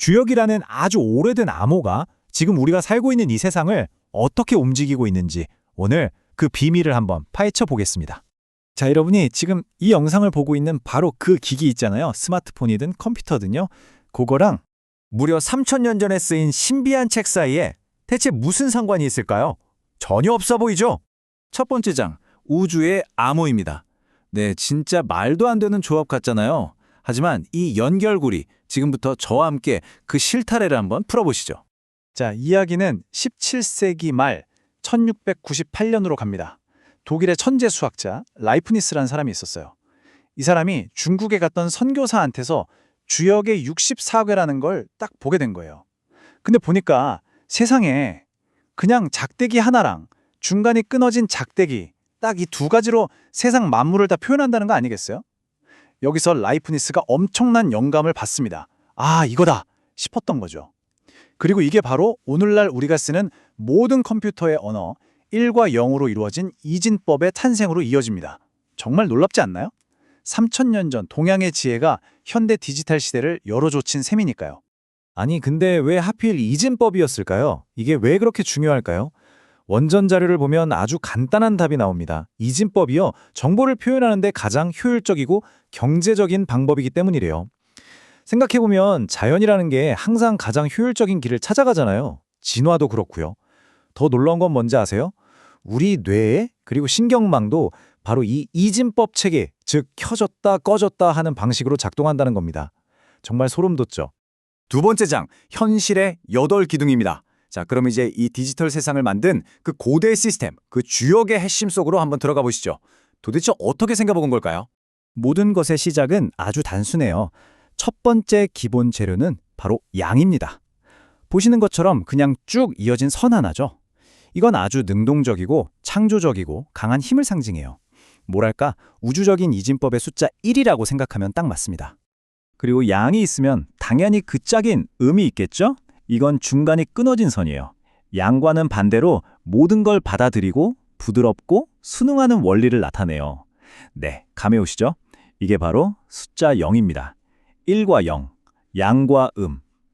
주역이라는 아주 오래된 암호가 지금 우리가 살고 있는 이 세상을 어떻게 움직이고 있는지 오늘 그 비밀을 한번 파헤쳐 보겠습니다. 자, 여러분이 지금 이 영상을 보고 있는 바로 그 기기 있잖아요. 스마트폰이든 컴퓨터든요. 그거랑 무려 3000년 전에 쓰인 신비한 책 사이에 대체 무슨 상관이 있을까요? 전혀 없어 보이죠? 첫 번째 장, 우주의 암호입니다. 네, 진짜 말도 안 되는 조합 같잖아요. 하지만 이 연결고리, 지금부터 저와 함께 그 실타래를 한번 풀어보시죠. 자, 이야기는 17세기 말 1698년으로 갑니다. 독일의 천재 수학자 라이프니스라는 사람이 있었어요. 이 사람이 중국에 갔던 선교사한테서 주역의 64궤라는 걸 딱 보게 된 거예요. 근데 보니까 세상에 그냥 작대기 하나랑 중간이 끊어진 작대기, 딱 이 두 가지로 세상 만물을 다 표현한다는 거 아니겠어요? 여기서 라이프니스가 엄청난 영감을 받습니다. 아, 이거다 싶었던 거죠. 그리고 이게 바로 오늘날 우리가 쓰는 모든 컴퓨터의 언어 1과 0으로 이루어진 이진법의 탄생으로 이어집니다. 정말 놀랍지 않나요? 3000년 전 동양의 지혜가 현대 디지털 시대를 열어젖힌 셈이니까요. 아니, 근데 왜 하필 이진법이었을까요? 이게 왜 그렇게 중요할까요? 원전 자료를 보면 아주 간단한 답이 나옵니다. 이진법이요, 정보를 표현하는 데 가장 효율적이고 경제적인 방법이기 때문이래요. 생각해보면 자연이라는 게 항상 가장 효율적인 길을 찾아가잖아요. 진화도 그렇고요. 더 놀라운 건 뭔지 아세요? 우리 뇌에 그리고 신경망도 바로 이 이진법 체계, 즉 켜졌다 꺼졌다 하는 방식으로 작동한다는 겁니다. 정말 소름 돋죠? 두 번째 장, 현실의 8기둥입니다. 자, 그럼 이제 이 디지털 세상을 만든 그 고대 시스템, 그 주역의 핵심 속으로 한번 들어가 보시죠. 도대체 어떻게 생겨본 걸까요? 모든 것의 시작은 아주 단순해요. 첫 번째 기본 재료는 바로 양입니다. 보시는 것처럼 그냥 쭉 이어진 선 하나죠. 이건 아주 능동적이고 창조적이고 강한 힘을 상징해요. 뭐랄까, 우주적인 이진법의 숫자 1이라고 생각하면 딱 맞습니다. 그리고 양이 있으면 당연히 그 짝인 음이 있겠죠? 이건 중간이 끊어진 선이에요. 양과는 반대로 모든 걸 받아들이고 부드럽고 순응하는 원리를 나타내요. 네, 감이 오시죠? 이게 바로 숫자 0입니다. 1과 0, 양과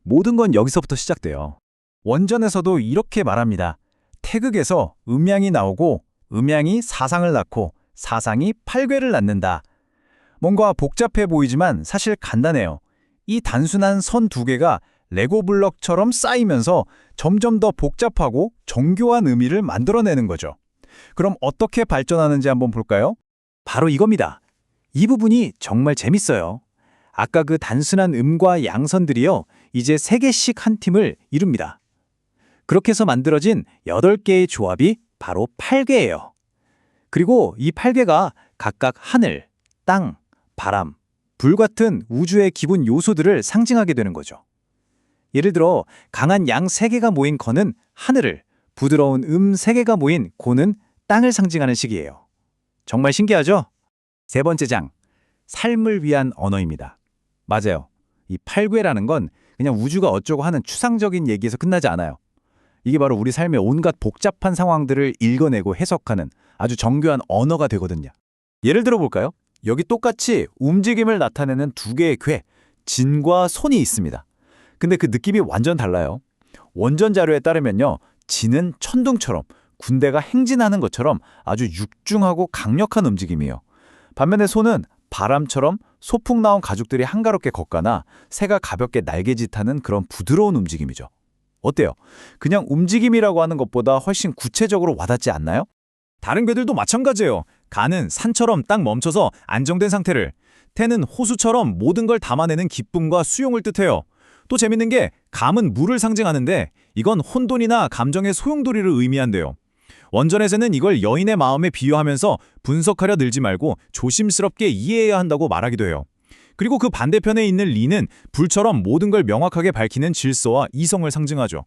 모든 건 여기서부터 시작돼요. 원전에서도 이렇게 말합니다. 태극에서 음양이 나오고 음양이 사상을 낳고 사상이 팔괘를 낳는다. 뭔가 복잡해 보이지만 사실 간단해요. 이 단순한 선 두 개가 레고 블럭처럼 쌓이면서 점점 더 복잡하고 정교한 의미를 만들어내는 거죠. 그럼 어떻게 발전하는지 한번 볼까요? 바로 이겁니다. 이 부분이 정말 재밌어요. 아까 그 단순한 음과 양선들이요, 이제 3개씩 한 팀을 이룹니다. 그렇게 해서 만들어진 8개의 조합이 바로 8개예요. 그리고 이 8개가 각각 하늘, 땅, 바람, 불 같은 우주의 기본 요소들을 상징하게 되는 거죠. 예를 들어 강한 양 3개가 모인 건은 하늘을, 부드러운 3개가 모인 고는 땅을 상징하는 식이에요. 정말 신기하죠? 세 번째 장, 삶을 위한 언어입니다. 맞아요. 이 8궤라는 건 그냥 우주가 어쩌고 하는 추상적인 얘기에서 끝나지 않아요. 이게 바로 우리 삶의 온갖 복잡한 상황들을 읽어내고 해석하는 아주 정교한 언어가 되거든요. 예를 들어 볼까요? 여기 똑같이 움직임을 나타내는 2개의 궤, 진과 손이 있습니다. 근데 그 느낌이 완전 달라요. 원전 자료에 따르면요, 진은 천둥처럼 군대가 행진하는 것처럼 아주 육중하고 강력한 움직임이에요. 반면에 손은 바람처럼 소풍 나온 가족들이 한가롭게 걷거나 새가 가볍게 날개짓하는 그런 부드러운 움직임이죠. 어때요? 그냥 움직임이라고 하는 것보다 훨씬 구체적으로 와닿지 않나요? 다른 궤들도 마찬가지예요. 가는 산처럼 딱 멈춰서 안정된 상태를, 태는 호수처럼 모든 걸 담아내는 기쁨과 수용을 뜻해요. 또 재밌는 게 감은 물을 상징하는데 이건 혼돈이나 감정의 소용돌이를 의미한대요. 원전에서는 이걸 여인의 마음에 비유하면서 분석하려 들지 말고 조심스럽게 이해해야 한다고 말하기도 해요. 그리고 그 반대편에 있는 리는 불처럼 모든 걸 명확하게 밝히는 질서와 이성을 상징하죠.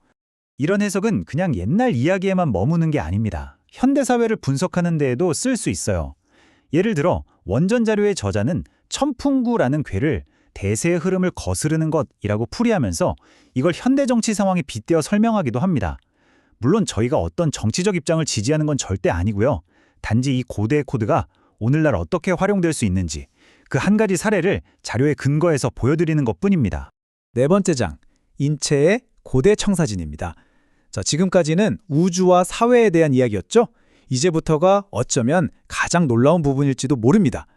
이런 해석은 그냥 옛날 이야기에만 머무는 게 아닙니다. 현대사회를 분석하는 데에도 쓸 수 있어요. 예를 들어 원전 자료의 저자는 천풍구라는 궤를 대세의 흐름을 거스르는 것이라고 풀이하면서 이걸 현대 정치 상황에 빗대어 설명하기도 합니다. 물론 저희가 어떤 정치적 입장을 지지하는 건 절대 아니고요. 단지 이 고대의 코드가 오늘날 어떻게 활용될 수 있는지 그 한 가지 사례를 자료의 근거에서 보여드리는 것뿐입니다. 네 번째 장, 인체의 고대 청사진입니다. 자, 지금까지는 우주와 사회에 대한 이야기였죠? 이제부터가 어쩌면 가장 놀라운 부분일지도 모릅니다.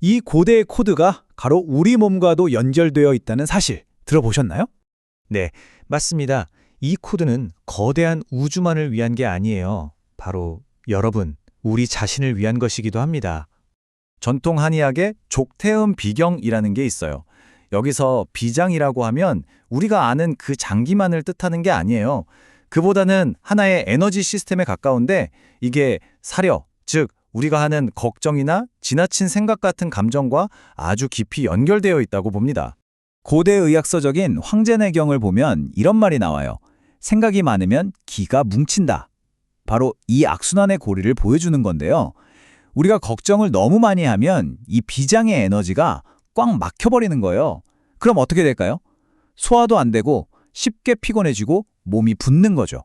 이 고대의 코드가 바로 우리 몸과도 연결되어 있다는 사실 들어보셨나요? 네, 맞습니다. 이 코드는 거대한 우주만을 위한 게 아니에요. 바로 여러분, 우리 자신을 위한 것이기도 합니다. 전통 한의학의 족태음 비경이라는 게 있어요. 여기서 비장이라고 하면 우리가 아는 그 장기만을 뜻하는 게 아니에요. 그보다는 하나의 에너지 시스템에 가까운데 이게 사려, 즉 우리가 하는 걱정이나 지나친 생각 같은 감정과 아주 깊이 연결되어 있다고 봅니다. 고대 의학서적인 황제내경을 보면 이런 말이 나와요. 생각이 많으면 기가 뭉친다. 바로 이 악순환의 고리를 보여주는 건데요. 우리가 걱정을 너무 많이 하면 이 비장의 에너지가 꽉 막혀버리는 거예요. 그럼 어떻게 될까요? 소화도 안 되고 쉽게 피곤해지고 몸이 붓는 거죠.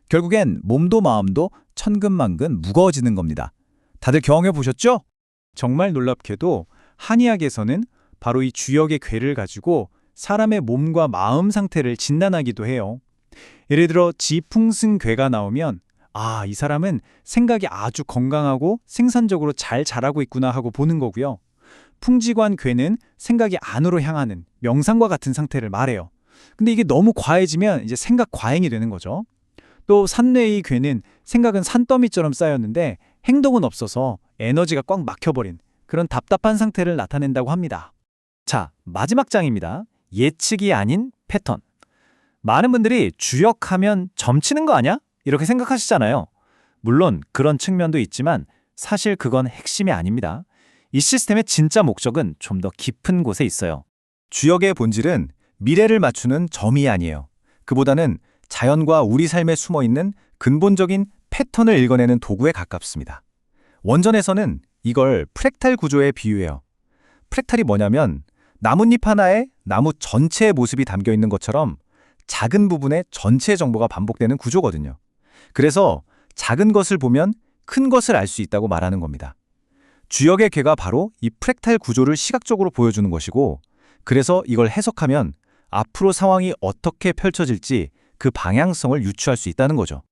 결국엔 몸도 마음도 천근만근 무거워지는 겁니다. 다들 경험해 보셨죠? 정말 놀랍게도 한의학에서는 바로 이 주역의 괴를 가지고 사람의 몸과 마음 상태를 진단하기도 해요. 예를 들어 지풍승괴가 나오면 이 사람은 생각이 아주 건강하고 생산적으로 잘 자라고 있구나 하고 보는 거고요. 풍지관괴는 생각이 안으로 향하는 명상과 같은 상태를 말해요. 근데 이게 너무 과해지면 이제 생각 과잉이 되는 거죠. 또 산뇌의 괴는 생각은 산더미처럼 쌓였는데 행동은 없어서 에너지가 꽉 막혀버린 그런 답답한 상태를 나타낸다고 합니다. 자, 마지막 장입니다. 예측이 아닌 패턴. 많은 분들이 주역하면 점치는 거 아니야? 이렇게 생각하시잖아요. 물론 그런 측면도 있지만 사실 그건 핵심이 아닙니다. 이 시스템의 진짜 목적은 좀 더 깊은 곳에 있어요. 주역의 본질은 미래를 맞추는 점이 아니에요. 그보다는 자연과 우리 삶에 숨어있는 근본적인 패턴을 읽어내는 도구에 가깝습니다. 원전에서는 이걸 프랙탈 구조에 비유해요. 프랙탈이 뭐냐면 나뭇잎 하나에 나무 전체의 모습이 담겨 있는 것처럼 작은 부분에 전체의 정보가 반복되는 구조거든요. 그래서 작은 것을 보면 큰 것을 알 수 있다고 말하는 겁니다. 주역의 괴가 바로 이 프랙탈 구조를 시각적으로 보여주는 것이고, 그래서 이걸 해석하면 앞으로 상황이 어떻게 펼쳐질지 그 방향성을 유추할 수 있다는 거죠.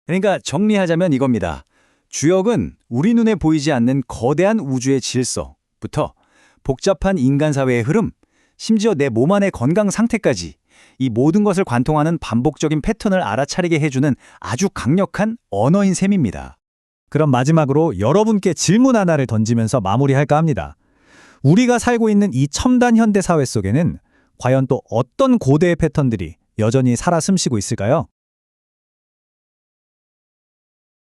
그러니까 정리하자면 이겁니다. 주역은 우리 눈에 보이지 않는 거대한 우주의 질서부터 복잡한 인간 사회의 흐름, 심지어 내 몸 안의 건강 상태까지 이 모든 것을 관통하는 반복적인 패턴을 알아차리게 해주는 아주 강력한 언어인 셈입니다. 그럼 마지막으로 여러분께 질문 하나를 던지면서 마무리할까 합니다. 우리가 살고 있는 이 첨단 현대 사회 속에는 과연 또 어떤 고대의 패턴들이 여전히 살아 숨쉬고 있을까요?